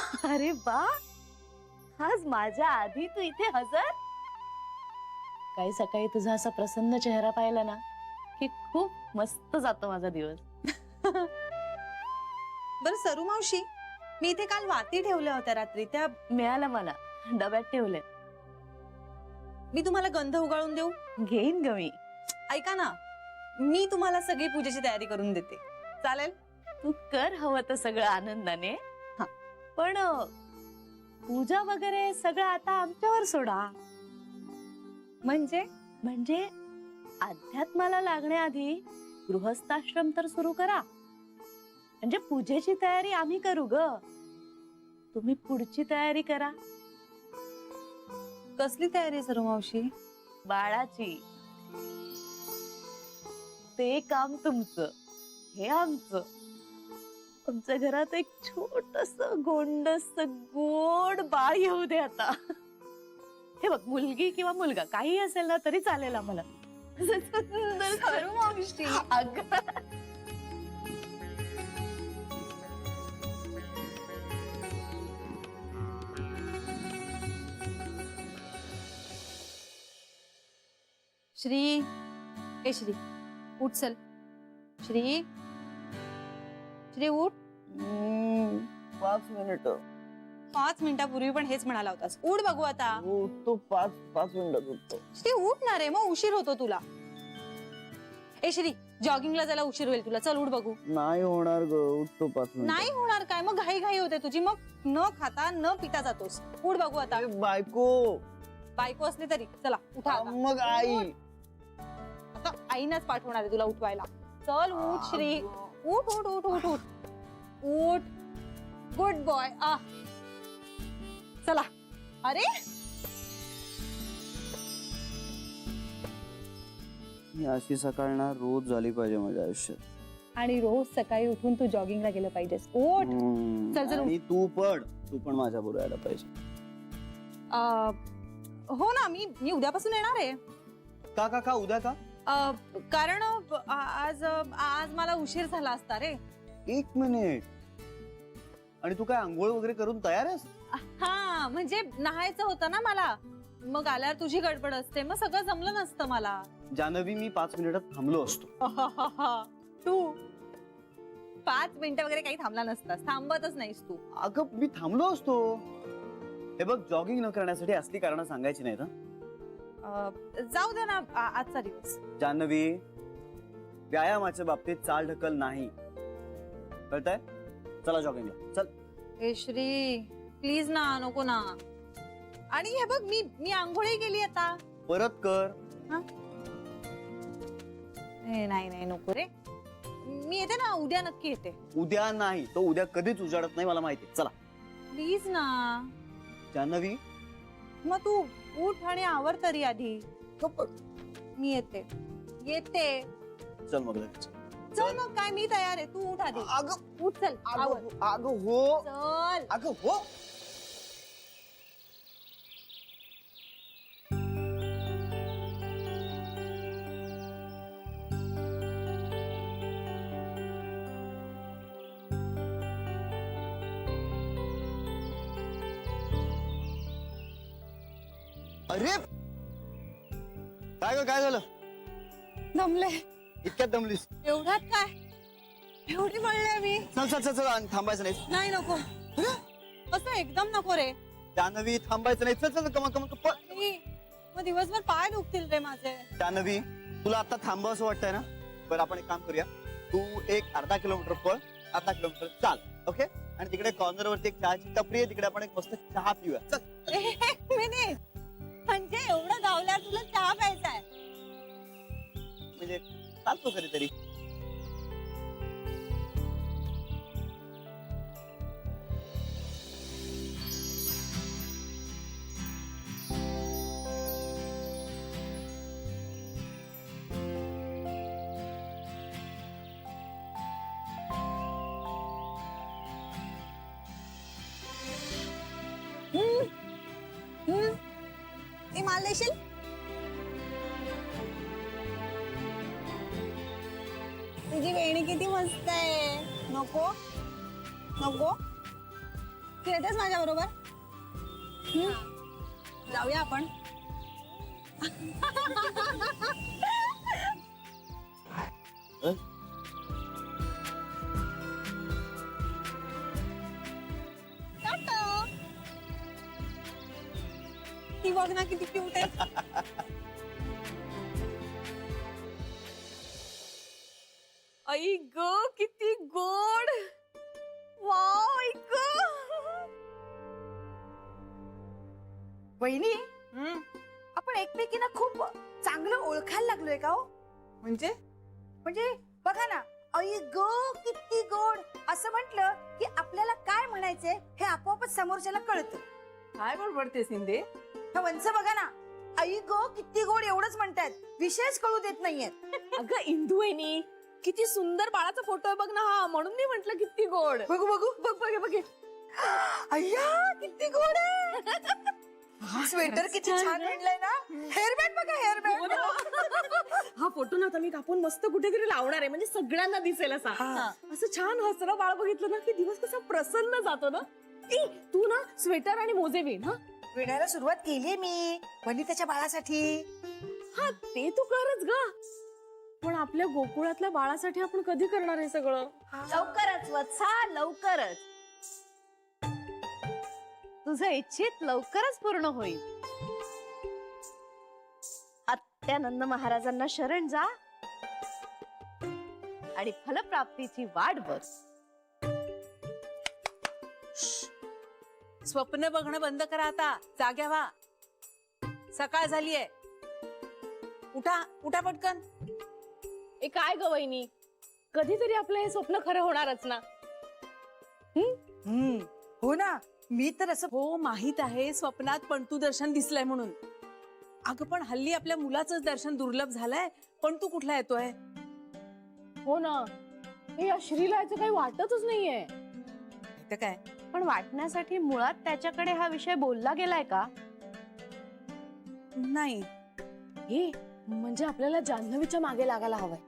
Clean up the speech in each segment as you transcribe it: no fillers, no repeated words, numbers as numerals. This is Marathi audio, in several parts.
अरे बा, आज माझ्या आधी तू इथे हजर. काही सकाळी तुझा असा प्रसन्न चेहरा पाहिला ना की खूप मस्त जातो माझा दिवस. बरं सरू मावशी, मी इथे काल वाती ठेवल्या होत्या रात्री, त्या मिळालं मला, डब्यात ठेवले. मी तुम्हाला गंध उगाळून देऊ? घेईन ग मी. ऐका ना, मी तुम्हाला सगळी पूजेची तयारी करून देते, चालेल? तू कर हवं तर सगळं आनंदाने. हा. पण पूजा वगैरे सगळं आता आमच्यावर सोडा. म्हणजे अध्यात्माला लागण्याआधी गृहस्थाश्रम तर सुरू करा. म्हणजे पूजेची तयारी आम्ही करू ग, तुम्ही पुढची तयारी करा. कसली तयारी सरू मावशी? बाळाची. ते काम तुमचं, हे आमचं. आमच्या घरात एक छोटस गोंडस गोड बाळ येऊ दे आता. हे बघ, मुलगी किंवा मुलगा काही असेल ना तरी चालेल आम्हाला. सरू मावशी, अगं श्री, ए श्री, उठ चल. श्री, श्री उठ. 5 मिनिट. 5 मिनिटापूर्वी पण हेच म्हणाला होतास. उठ बघू आता. उठतो 5 मिनिटात उठतो. श्री उठणार आहे, मग उशीर होतो तुला. ए श्री, जॉगिंगला जायला उशीर होईल तुला, चल उठ बघू. नाही होणार ग, उठतो 5 मिनिट. नाही होणार काय? मग घाई घाई होते तुझी, मग न खाता न पिता जातोस. उठ बघू आता. बायको. बायको असली तरी चला उठा आता. मग आई. आता आईनच पाठवणार आहे तुला उठवायला. चल उठ श्री, उठ उठ उठ उठ उठ उठ. Good boy. चला. अरे ही अशी सकाळ ना रोज झाली पाहिजे माझ्या आयुष्यात. आणि रोज सकाळी उठून तू जॉगिंगला गेलं पाहिजेस. उठ. चल, चल. आणि तू पण माझ्या बरोबर यायला पाहिजे. हो ना, मी उद्यापासून येणार आहे. का उद्या का? कारण आज मला उशीर झाला असता रे. 1 मिनिट. आणि तू काय आंघोळ वगैरे करून तयार आहेस? हा, म्हणजे नहायचं होतं ना मला, मग आल्यावर तुझी गडबड असते, मग सगळं जमलं नसतं मला. जानवी, मी 5 मिनिटात थांबलो असतो. तू 5 मिनिटं वगैरे काही थांबला नसतास, थांबतच नाहीस तू. अगं मी थांबलो असतो. हे बघ, जॉगिंग न करण्यासाठी असली कारण सांगायची नाही ना. जाऊ दे ना आजचा दिवस. जान्हवी, व्यायामाच्या बाबतीत चाल ढकल नाही, कळतंय? चला जॉगिंगला चल. ए श्री, प्लीज ना, नको ना. आणि हे बघ, मी आंघोळी केली आता. परत कर. नाही नको रे, मी येते ना, उद्या नक्की येते. उद्या नाही, तो उद्या कधीच उजाडत नाही, मला माहिती. चला प्लीज ना. जान्हवी. मग तू उठ आणि आवर तरी आधी. मी येते. चल मग लगेच. चल मग काय, मी तयार आहे, तू उठ आधी. अगं उठ चल, आवर. अगं हो. चल. अगं हो. अरे काय झालं? दमले. इतक्यात दमलीस? एवढ्यात काय, एवढी म्हणले मी. चल आणि थांबायचं नाही. नाही नको, असं एकदम नको रे. जान्हवी, थांबायचं नाही. चल कमा मग दिवसभर पाय दुखतील रे माझे. जान्हवी, तुला आता थांबावं असं वाटतंय ना? बरं, आपण एक काम करूया. तू एक अर्धा किलोमीटर पळ, अर्धा किलोमीटर चाल, ओके? आणि तिकडे कॉर्नर वरती एक चहाची टपरी आहे, तिकडे आपण एक मस्त चहा पिऊया. चल. एक मिनिट, म्हणजे एवढं गावल्यावर तुला चहा प्यायचा आहे? म्हणजे चालतो कधीतरी. माल देशील? तुझी वेणी किती मस्त आहे. नको नको, खेळतेस माझ्या बरोबर? जाऊया आपण. अ? टाटा. ती बघ ना किती क्यूट आहे. आई ग किती गोड. वाव आई ग. वहिनी आपण एकमेकींना खूप चांगलं ओळखायला लागलोय का हो? म्हणजे म्हणजे बघा ना, आई ग किती गोड असं म्हटलं की आपल्याला काय म्हणायचंय हे आपोआपच समोरच्याला कळतं. काय बडबडते सिंधे? हा वंश बघा ना, आई ग किती गोड एवढंच म्हणतायत, विषयच कळू देत नाहीयेत. अगं इंदू वहिनी किती सुंदर बाळाचा फोटो आहे बघ ना हा, म्हणून मी म्हंटल किती गोड. बघू बघू बघ बघ बघ. अय्या किती गोड आहे. हा स्वेटर किती छान विणलंय ना. हेअरबँड बघा, हेअरबँड. हा फोटो ना आता मी कापून मस्त कुठेतरी लावणार आहे, म्हणजे सगळ्यांना दिसेल असा. हा. असं छान हसरा बाळ बघितलं ना की दिवस कसा प्रसन्न जातो ना. ए, तू ना स्वेटर आणि मोजे विण. हा विणायला सुरुवात केलीये मी वनिताच्या बाळासाठी. हा ते तू करच ग, पण आपल्या गोकुळातल्या बाळासाठी आपण कधी करणार हे सगळं? लवकरच वत्सा, लवकरच. तुझं इच्छित लवकरच पूर्ण होईल. आत्यानंद महाराजांना शरण जा आणि फलप्राप्तीची वाट बघ. स्वप्न बघणं बंद करा आता. जाग्या व्हा. सकाळ झालीये. उठा उठा पटकन. ए काय ग वहिनी, कधीतरी आपलं हे स्वप्न खरं होणारच ना. हो ना, मी तर असं हो माहित आहे स्वप्नात पंतू दर्शन दिसलंय म्हणून. अगं पण हल्ली आपल्या मुलाचंच दर्शन दुर्लभ झालंय. पंतू कुठला येतोय? हो ना, हे या श्रीलाचं काही वाटतच नाहीये. तर काय पण वाटण्यासाठी मुळात त्याच्याकडे हा विषय बोलला गेलाय का? नाही. हे म्हणजे आपल्याला जान्हवीच्या मागे लागायला हवंय.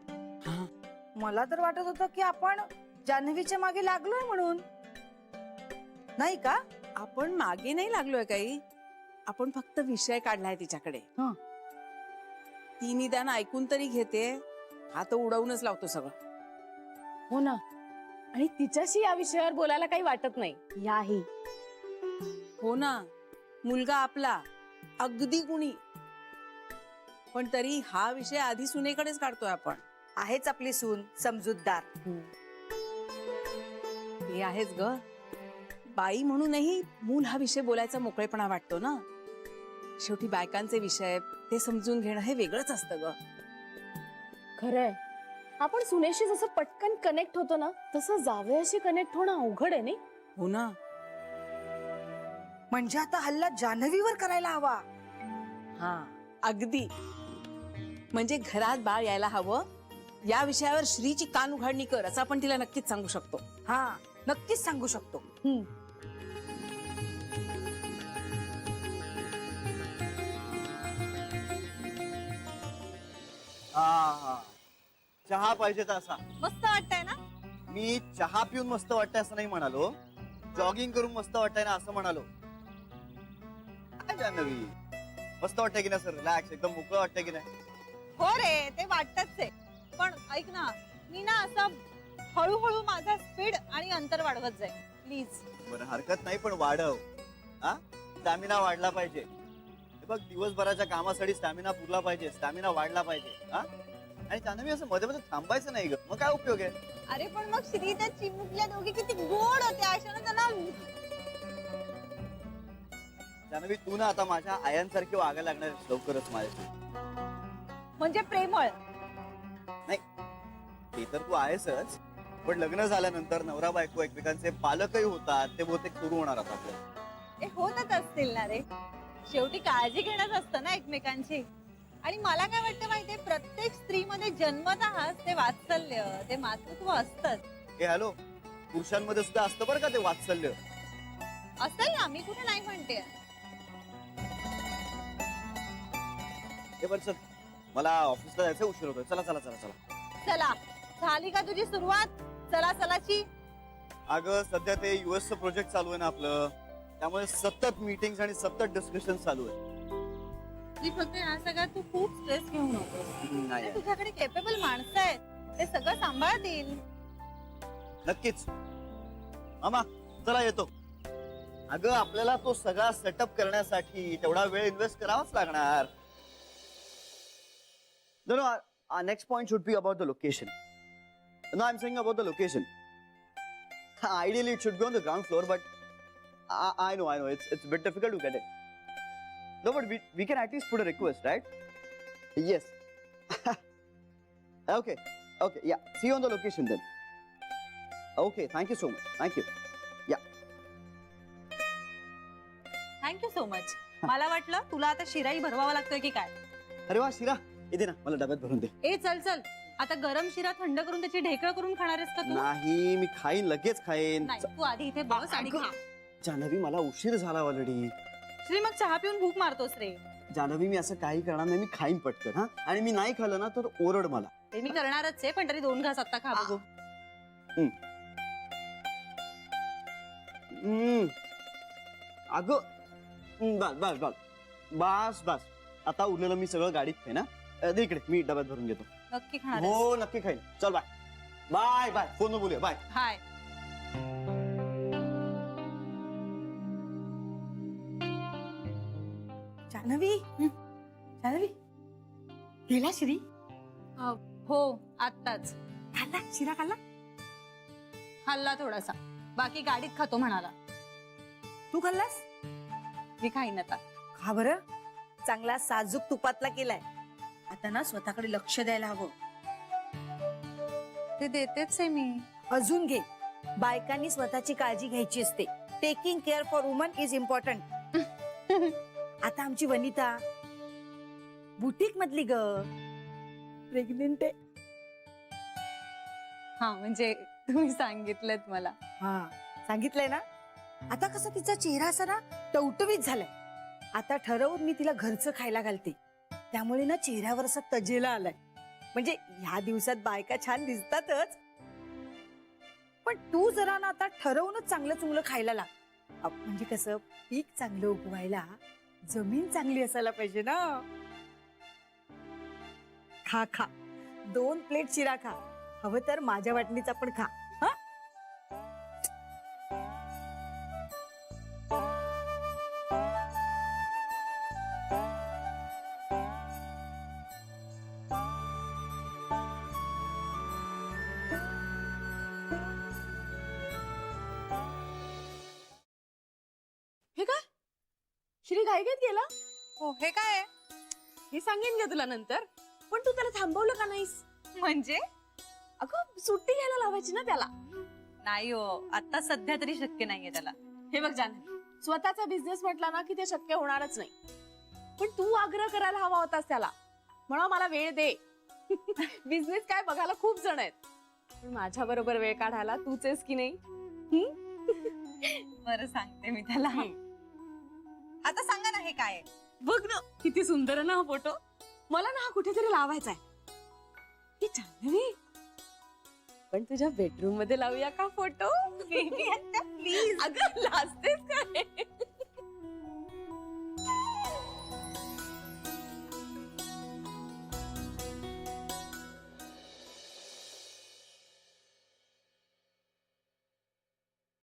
मला तर वाटत होतं की आपण जान्हवीच्या मागे लागलोय म्हणून. नाही का? आपण मागे नाही लागलोय काही. आपण फक्त विषय काढलाय तिच्याकडे. हं. ती निदान ऐकून तरी घेते. हा तर उडवूनच लावतो सगळं. हो ना, आणि तिच्याशी या विषयावर बोलायला काही वाटत नाही. याही हो ना, मुलगा आपला अगदी गुणी, पण तरी हा विषय आधी सुनेकडेच काढतोय आपण. आहेच आपली सून समजूतदार. हे आहेच ग. बाई म्हणूनही मूल हा विषय बोलायचा मोकळेपणा वाटतो ना. शेवटी बायकांचे विषय ते समजून घेणं हे वेगळंच असतं ग. खरंय, आपण सुनेशी जसं पटकन कनेक्ट होतो ना, तसं जावयाशी कनेक्ट होणं अवघड आहे नाही. हो ना. म्हणजे आता हल्ला जान्हवीवर करायला हवा. हा अगदी. म्हणजे घरात बाळ यायला हवं या विषयावर श्रीची कान उघाडणी कर असं आपण तिला नक्कीच सांगू शकतो. हा नक्कीच सांगू शकतो. चहा पाहिजे तर असा. मस्त वाटतंय ना. मी चहा पिऊन मस्त वाटतंय असं नाही म्हणालो, जॉगिंग करून मस्त वाटतंय ना असं म्हणालो. काय जान्हवी, मस्त वाटतंय की नाही सर? रिलॅक्स, एकदम मोकळं वाटतंय की नाही? हो रे, ते वाटतच आहे. पण ऐक ना, मी ना असं हळूहळू माझा स्पीड आणि अंतर वाढवत जाईल प्लीज. बरं हरकत नाही, पण वाढव. हा, स्टॅमिना वाढला पाहिजे. हे बघ, दिवसभराच्या कामासाठी स्टॅमिना पुरला पाहिजे, स्टॅमिना वाढला पाहिजे. हा, आणि जान्हवी असं मध्ये मध्ये थांबायचं नाही ग, मग काय उपयोग आहे? अरे पण मग श्रीच्या चिमुकल्या दोघी किती गोड होत्या. अशा ना त्यांना जान्हवी, तू ना आता माझ्या आयांसारखी वागायला लागणार आहेस लवकरच माझ्याशी. म्हणजे प्रेमळ. नाही, ते तर तू आहेसच, पण लग्न झाल्यानंतर नवरा बायको एकमेकांचे पालकही होतात. ते बहुतेक सुरू होणार आता आपल्याला. ते होतच असतील ना रे. शेवटी काळजी घेणंच असतं ना एकमेकांची. आणि मला काय वाटतं माहितीये, प्रत्येक स्त्रीमध्ये जन्मतःच ते वात्सल्य, ते मातृत्व असतंच. हे हॅलो, पुरुषांमध्ये सुद्धा असतं बरं का ते वात्सल्य. असेल ना, मी कुठे नाही म्हणते. हे बरं चल, मला ऑफिसला जायचं, उशीर होतोय. चला चला चला चला. चला, झाली का तुझी सुरुवात चला चलाची? अगं सध्या ते युएसचं प्रोजेक्ट चालू आहे ना आपलं, त्यामुळे सतत मीटिंग आणि सतत डिस्कशन चालू आहे. मी फक्त या सगळ्यात तू खूप स्ट्रेस घेऊ नको. नाही तुझ्याकडे केपेबल माणसं आहेत, ते सगळं सांभाळतील. नक्कीच. मामा चला येतो. अगं आपल्याला तो सगळा सेटअप करण्यासाठी तेवढा वेळ इन्व्हेस्ट करावाच लागणार. No, our next point should be about the location. No, I'm saying about the location. Ideally, it should be on the ground floor, but I know, it's a bit difficult to get it. No, but we can at least put a request, right? Yes. Okay, yeah. See you on the location then. Okay, thank you so much. Thank you. Thank you so much. मला वाटलं तुला आता शिराई भरवावा लागतोय की काय. अरे वा शिरा, इथे ना मला डब्यात भरून दे. ए चल चल, आता गरम शिरा थंड करून त्याची ढेकळ करून खाणार आहेस का तू? नाही मी खाईन, लगेच खाईन. नाही, तू आधी इथे बस आणि खा. जान्हवी मला उशीर झाला ऑलरेडी. श्री मग चहा पिऊन भूक मारतोस रे. जान्हवी मी असं काही करणार नाही, मी खाईन पटकन. हा, आणि मी नाही खाल्लं ना तर ओरड मला. ते मी करणारच आहे, पण तरी 2 घास आता खा बघू. अगं बस बस बस बस बस. आता उरलेलं मी सगळं गाडीत खाईन. ना दे इकडे, मी डब्यात भरून घेतो. नक्की खाणार आहेस? हो नक्की खाईन. चल बाय बाय बाय. फोनवर बोलूया. बाय. हाय. जान्हवी जान्हवी गेला श्री? हो आत्ताच खाल्ला शिरा खाल्ला? खाल्ला थोडासा, बाकी गाडीत खातो म्हणाला. तू खाल्लास? मी खाईन आता. खा बरं, चांगला साजूक तुपातला केलाय. आता ना स्वतःकडे लक्ष द्यायला हवं. ते देतेच आहे मी. अजून घे. बायकांनी स्वतःची काळजी घ्यायची असते. Taking care for woman is important. आता आमची वनिता बुटीक मधली ग, प्रेग्नेंट आहे. हा म्हणजे तुम्ही सांगितलं मला. हा सांगितलंय ना. आता कसा तिचा चेहरा असा ना टवटवीत झालाय. आता ठरवून मी तिला घरचं खायला घालते, त्यामुळे ना चेहऱ्यावर असा तजेला आलाय. म्हणजे ह्या दिवसात बायका छान दिसतातच, पण तू जरा ना आता ठरवूनच चांगलं चुंगलं खायला लाग. म्हणजे कसं पीक चांगलं उगवायला जमीन चांगली असायला पाहिजे ना. खा खा, 2 प्लेट शिरा खा. हवं तर माझ्या वाटणीचा पण खा. हा हे काय श्री घाईघाईत गेला? हो हे काय आहे? हे सांगेन का तुला नंतर. पण तू त्याला थांबवलं का नाहीस? म्हणजे अगं सुट्टी घ्यायला लावायची ना त्याला. नाही हो, आता सध्या तरी शक्य नाहीये त्याला. हे बघ जान्हवी, स्वतःचा बिझनेस म्हटला ना की ते शक्य होणारच नाही. पण तू आग्रह करायला हवा होतास त्याला, म्हणा मला वेळ दे. बिझनेस काय बघायला खूप जण आहेत, पण माझ्या बरोबर वेळ काढायला तूच आहेस की नाही. बरं सांगते मी त्याला. आता सांगा ना हे काय आहे? बघ ना किती सुंदर आहे ना हा फोटो. मला ना हा कुठेतरी लावायचा आहे. हे जान्हवी, पण तुझ्या बेडरूम मध्ये लावूया का फोटो? प्लीज. अगं लाजतेस काय?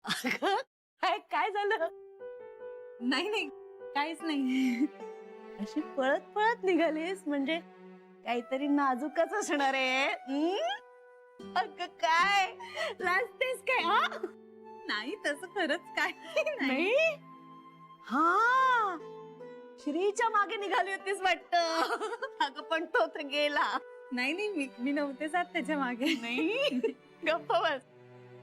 अगं काय झालं? नाही नाही काहीच नाही. अशी पळत पळत निघालीस म्हणजे काहीतरी नाजूकच असणार आहे. अगं काय लाजतेस काय? हा नाही तसं खरंच काय नाही. नाही. हा श्रीच्या मागे निघाली होतीस वाटतं. अगं पण तो तर गेला. नाही मी नव्हते जात त्याच्या मागे. नाही गप्प बस.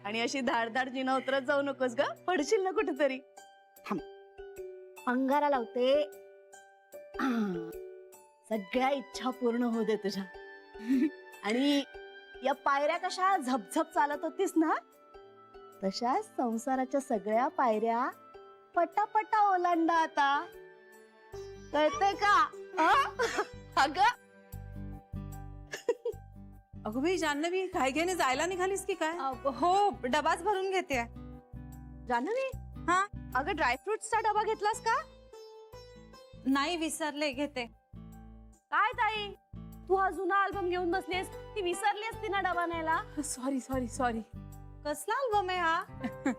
आणि अशी धाडधाड जिना उतरत जाऊ नकोस ग, पडशील ना कुठेतरी. अंगारा लावते. सगळ्या इच्छा पूर्ण होऊ दे तुझ्या. आणि या पायऱ्या कशा झपझप चालत होतीस ना, तशा संसाराच्या सगळ्या पायऱ्या पटापटा ओलांडा आता. कळतंय का? अगं अगं बाई जान्हवी, घाईघाईने जायला निघालीस की काय? हो डबाच भरून घेते. जान्हवी, हा अगं ड्रायफ्रुट्सचा डबा घेतलास का? नाही विसरले, घेते. काय ताई, तू हा जुना अल्बम घेऊन बसलीस, ती विसरली असती ना डबा न्यायला. Sorry sorry sorry. कसला अल्बम आहे हा?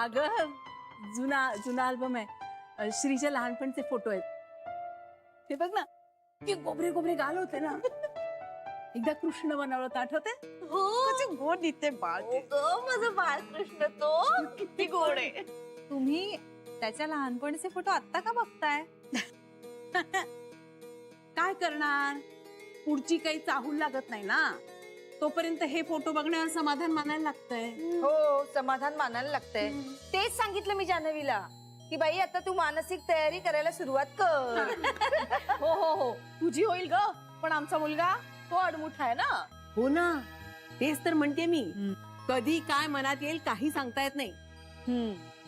अगं जुना जुना अल्बम आहे. श्रीच्या लहानपणचे फोटो आहेत. हे बघ ना, की गोबरे गोबरे गाल होते ना. एकदा कृष्ण बनवलं होतं, आठवते? हो कसे गोड दिसते बाळ ते. माझं बाळकृष्ण तो किती गोड आहे. तुम्ही त्याच्या लहानपणीचे फोटो आत्ता का बघताय? काय करणार, पुढची काही चाहूल लागत नाही ना, तोपर्यंत हे फोटो बघण्यावर समाधान मानायला लागतंय. हो, समाधान मानायला लागतंय. तेच सांगितलं मी जान्हवीला की बाई आता तू मानसिक तयारी करायला सुरुवात कर. हो हो हो, तुझी होईल ग, पण आमचा मुलगा तो अडमुठा आहे ना. हो ना, तेच तर म्हणते मी. कधी काय मनात येईल काही सांगता येत नाही.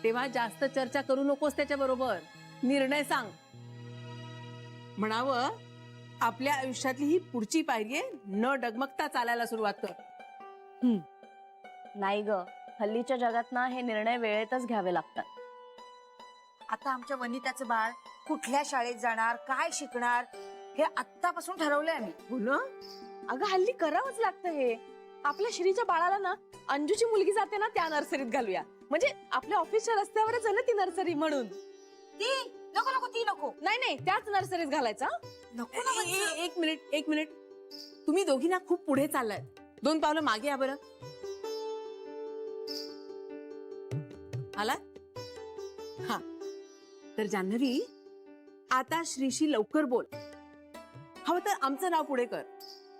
तेव्हा जास्त चर्चा करू नकोस त्याच्या बरोबर. निर्णय सांग. म्हणावं, आपल्या आयुष्यातली ही पुढची पायरी आहे, न डगमगता चालायला सुरुवात कर. नाही ग, हल्लीच्या जगात ना हे निर्णय वेळेतच घ्यावे लागतात. आता आमच्या वनिताचं बाळ कुठल्या शाळेत जाणार, काय शिकणार, हे आत्तापासून ठरवलंय आम्ही. हो ना? अगं हल्ली करावंच लागतं हे. आपल्या श्रीच्या बाळाला ना अंजूची मुलगी जाते ना त्या नर्सरीत घालूया. म्हणजे आपल्या ऑफिसच्या रस्त्यावरच आहे ना ती नर्सरी, म्हणून. ती नको नको, ती नको. नाही नाही, त्याच नर्सरीत घालायचा. नको ना वत्स. एक मिनिट एक मिनिट. तुम्ही दोघी ना खूप पुढे चाललाय. 2 पावलं मागे या बरं. आला? हा, तर जान्हवी, आता श्रीशी लवकर बोल. हवं तर आमचं नाव पुढे कर.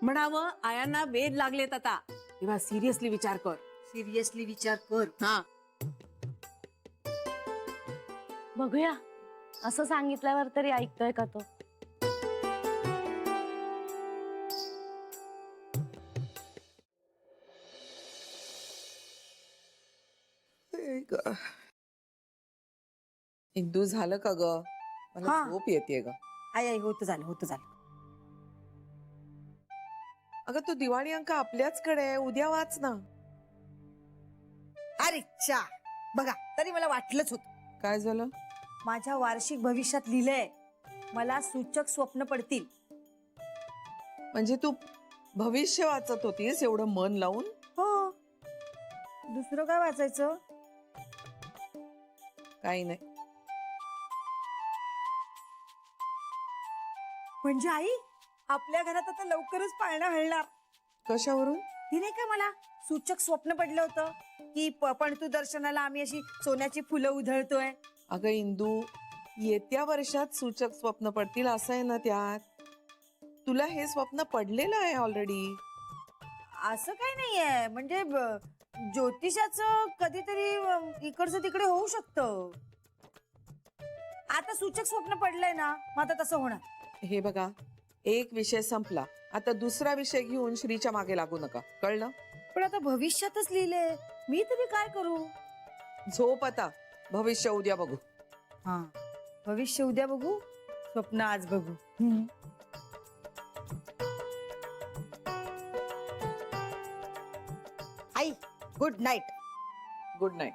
म्हणावं, आयांना वेध लागलेत आता, तेव्हा सिरियसली विचार कर. सिरियसली विचार कर. हा, बघूया, असं सांगितल्यावर तरी ऐकतोय का तो. इंदू झालं का ग? मला हा. झोप येते ग. आई आई, होतं झालं, होतं झालं. अगं तो दिवाळी अंक आपल्याचकडे आहे, उद्या वाच ना. अरे चा, बघा तरी मला वाटलंच होत. काय झालं? माझ्या वार्षिक भविष्यात लिहिलंय, मला सूचक स्वप्न पडतील. म्हणजे तू भविष्य वाचत होतीस एवढं मन लावून? हो, दुसरं काय वाचायचं? काही नाही. म्हणजे आई, आपल्या घरात आता लवकरच पाळणा हलणार. कशावरून? ती नाही का मला सूचक स्वप्न पडलं होतं की पण तू दर्शनाला आम्ही अशी सोन्याची फुलं उधळतोय. अगं इंदू, येत्या वर्षात सूचक स्वप्न पडतील असं आहे ना त्यात. तुला हे स्वप्न पडलेलं आहे ऑलरेडी. असं काही नाहीये, म्हणजे ज्योतिषाचं कधीतरी इकडचं तिकडे होऊ शकतं. आता सूचक स्वप्न पडलंय ना, मग आता तसं होणार. हे बघा, एक विषय संपला, आता दुसरा विषय घेऊन श्रीच्या मागे लागू नका, कळलं? पण आता भविष्यातच लिहिलंय, मी तरी काय करू? झोप आता, भविष्य उद्या बघू. हा, भविष्य उद्या बघू, स्वप्न आज बघू. आई, गुड नाईट. Good night.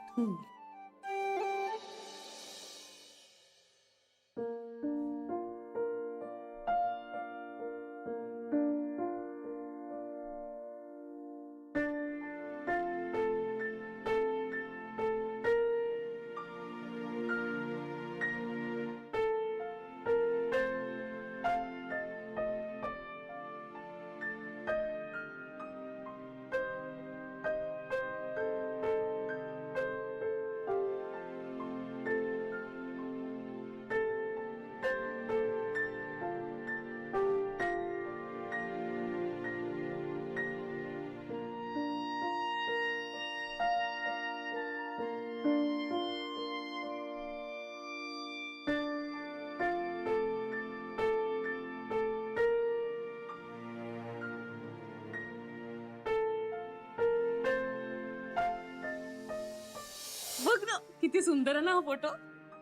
बघ ना, किती सुंदर आहे ना हा फोटो.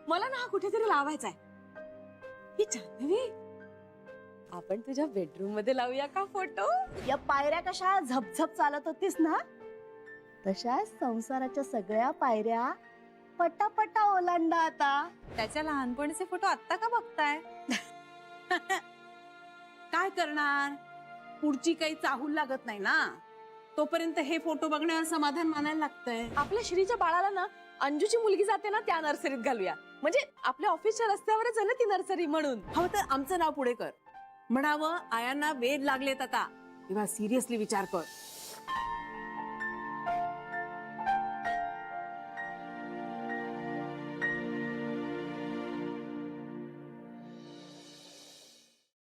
मला ना हा कुठेतरी लावायचा आहे. ही जान्हवी, आपण तुझ्या बेडरूम मध्ये लावूया का फोटो? या पायऱ्या कशा झपझप चालत होतीस ना, तशा संसाराच्या सगळ्या पायऱ्या पटापटा ओलांडा आता. त्याच्या लहानपणीचे फोटो आत्ता का बघताय? काय करणार, पुढची काही चाहूल लागत नाही ना, तोपर्यंत हे फोटो बघण्यावर समाधान मानायला लागतंय. आपल्या श्रीच्या बाळाला ना अंजूची मुलगी जाते ना त्या नर्सरीत घालूया. म्हणजे आपल्या ऑफिसच्या रस्त्यावरच आहे ना ती नर्सरी म्हणून. हवं तर आमचं नाव पुढे कर, म्हणावं आयांना वेध लागलेत आता, तेव्हा सिरियसली विचार कर.